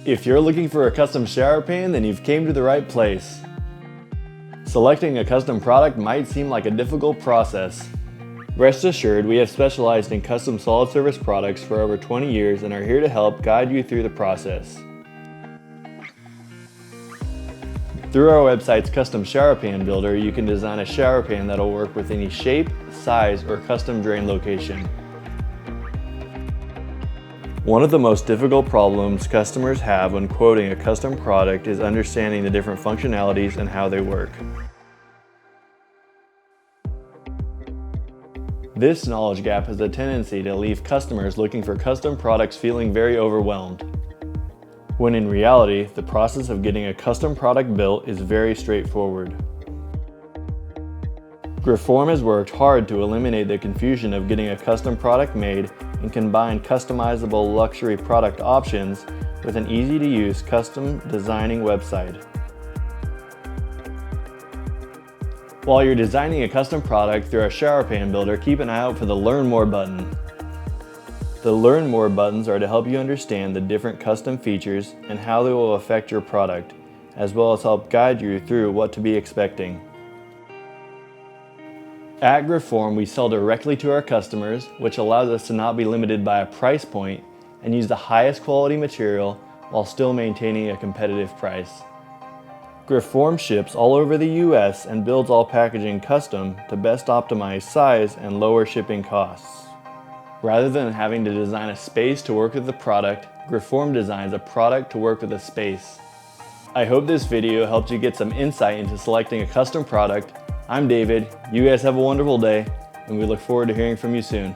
If you're looking for a custom shower pan, then you've came to the right place. Selecting a custom product might seem like a difficult process. Rest assured, we have specialized in custom solid surface products for over 20 years and are here to help guide you through the process. Through our website's custom shower pan builder, you can design a shower pan that'll work with any shape, size, or custom drain location. One of the most difficult problems customers have when quoting a custom product is understanding the different functionalities and how they work. This knowledge gap has a tendency to leave customers looking for custom products feeling very overwhelmed, when in reality, the process of getting a custom product built is very straightforward. Grifform has worked hard to eliminate the confusion of getting a custom product made and combine customizable luxury product options with an easy-to-use custom designing website. While you're designing a custom product through our shower pan builder, keep an eye out for the Learn More button. The Learn More buttons are to help you understand the different custom features and how they will affect your product, as well as help guide you through what to be expecting. At Grifform, we sell directly to our customers, which allows us to not be limited by a price point and use the highest quality material while still maintaining a competitive price. Grifform ships all over the US and builds all packaging custom to best optimize size and lower shipping costs. Rather than having to design a space to work with the product, Grifform designs a product to work with a space. I hope this video helped you get some insight into selecting a custom product. I'm David, you guys have a wonderful day, and we look forward to hearing from you soon.